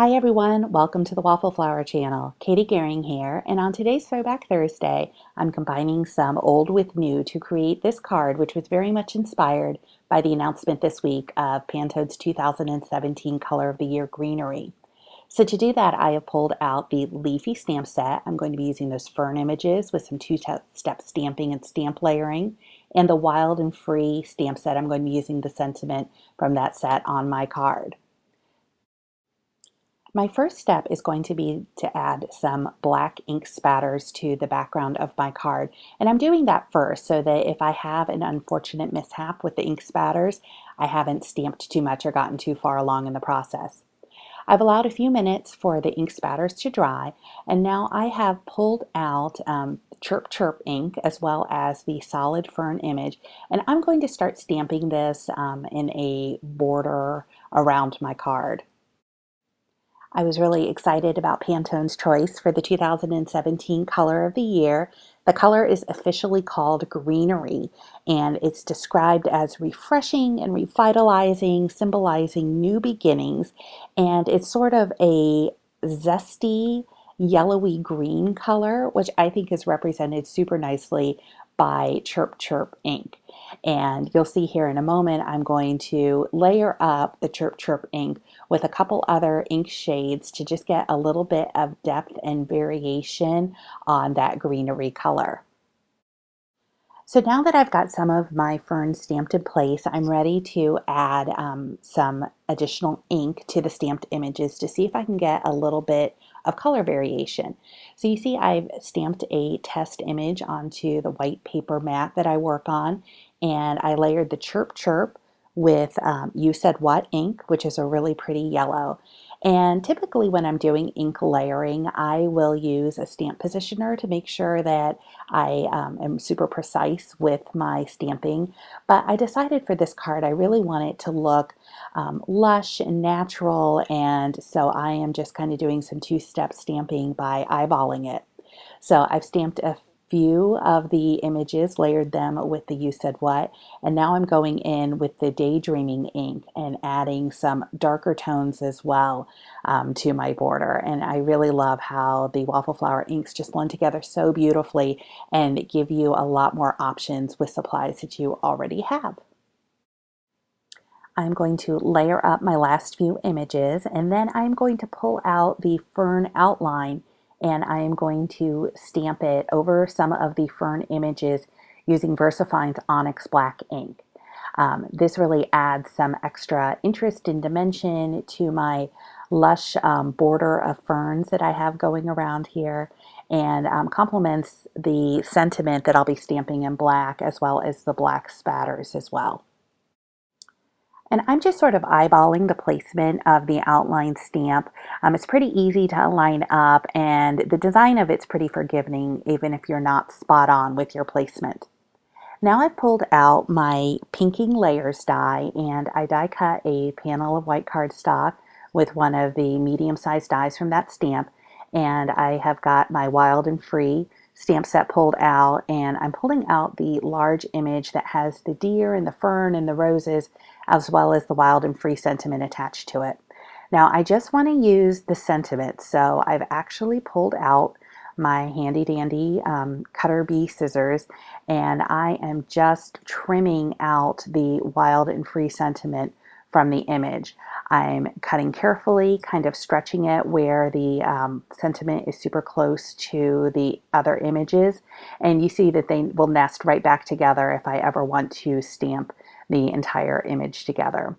Hi everyone, welcome to the Waffle Flower channel. Katie Gehring here, and on today's Throwback Thursday, I'm combining some old with new to create this card, which was very much inspired by the announcement this week of Pantone's 2017 Color of the Year Greenery. So to do that, I have pulled out the leafy stamp set. I'm going to be using those fern images with some two-step stamping and stamp layering, and the wild and free stamp set. I'm going to be using the sentiment from that set on my card. My first step is going to be to add some black ink spatters to the background of my card. And I'm doing that first so that if I have an unfortunate mishap with the ink spatters, I haven't stamped too much or gotten too far along in the process. I've allowed a few minutes for the ink spatters to dry, and now I have pulled out Chirp Chirp ink as well as the solid fern image, and I'm going to start stamping this in a border around my card. I was really excited about Pantone's choice for the 2017 Color of the Year. The color is officially called Greenery, and it's described as refreshing and revitalizing, symbolizing new beginnings, and it's sort of a zesty, yellowy green color, which I think is represented super nicely by Chirp Chirp ink. And you'll see here in a moment, I'm going to layer up the Chirp Chirp ink with a couple other ink shades to just get a little bit of depth and variation on that greenery color. So now that I've got some of my ferns stamped in place, I'm ready to add some additional ink to the stamped images to see if I can get a little bit of color variation. So you see I've stamped a test image onto the white paper mat that I work on, and I layered the Chirp Chirp with You Said What ink, which is a really pretty yellow. And typically when I'm doing ink layering, I will use a stamp positioner to make sure that I am super precise with my stamping. But I decided for this card, I really want it to look lush and natural, and so I am just kind of doing some two-step stamping by eyeballing it. So I've stamped a few of the images, layered them with the You Said What, and now I'm going in with the Daydreaming ink and adding some darker tones as well to my border. And I really love how the Waffle Flower inks just blend together so beautifully and give you a lot more options with supplies that you already have. I'm going to layer up my last few images, and then I'm going to pull out the fern outline, and I am going to stamp it over some of the fern images using VersaFine's Onyx Black ink. This really adds some extra interest and dimension to my lush border of ferns that I have going around here, and complements the sentiment that I'll be stamping in black as well as the black spatters as well. And I'm just sort of eyeballing the placement of the outline stamp. It's pretty easy to line up, and the design of it's pretty forgiving even if you're not spot on with your placement. Now I've pulled out my pinking layers die, and I die cut a panel of white cardstock with one of the medium-sized dies from that stamp, and I have got my Wild and Free stamp set pulled out, and I'm pulling out the large image that has the deer and the fern and the roses, as well as the Wild and Free sentiment attached to it. Now I just want to use the sentiment, so I've actually pulled out my handy dandy cutter bee scissors, and I am just trimming out the Wild and Free sentiment from the image. I'm cutting carefully, kind of stretching it where the sentiment is super close to the other images, and you see that they will nest right back together if I ever want to stamp the entire image together.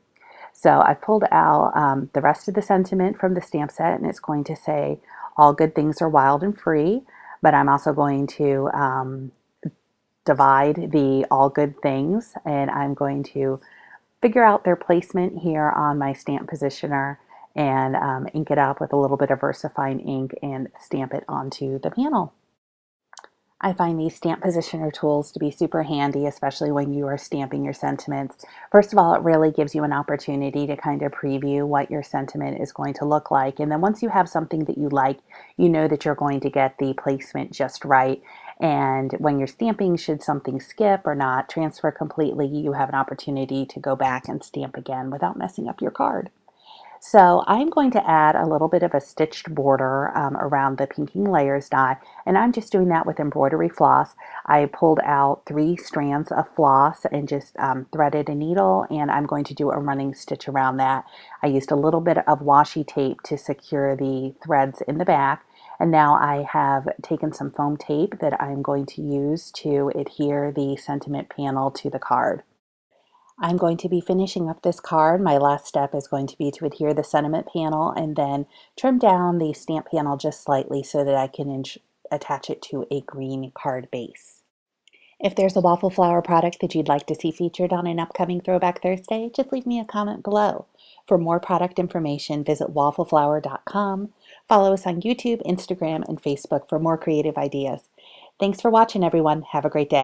So I pulled out the rest of the sentiment from the stamp set, and it's going to say, all good things are wild and free, but I'm also going to divide the all good things, and I'm going to figure out their placement here on my stamp positioner and ink it up with a little bit of VersaFine ink and stamp it onto the panel. I find these stamp positioner tools to be super handy, especially when you are stamping your sentiments. First of all, it really gives you an opportunity to kind of preview what your sentiment is going to look like. And then once you have something that you like, you know that you're going to get the placement just right. And when you're stamping, should something skip or not transfer completely, you have an opportunity to go back and stamp again without messing up your card. So I'm going to add a little bit of a stitched border around the pinking layers die, and I'm just doing that with embroidery floss. I pulled out 3 strands of floss and just threaded a needle, and I'm going to do a running stitch around that. I used a little bit of washi tape to secure the threads in the back, and now I have taken some foam tape that I'm going to use to adhere the sentiment panel to the card. I'm going to be finishing up this card. My last step is going to be to adhere the sentiment panel and then trim down the stamp panel just slightly so that I can attach it to a green card base. If there's a waffle flower product that you'd like to see featured on an upcoming Throwback Thursday, just leave me a comment below. For more product information, visit waffleflower.com. Follow us on YouTube, Instagram, and Facebook for more creative ideas. Thanks for watching, everyone. Have a great day.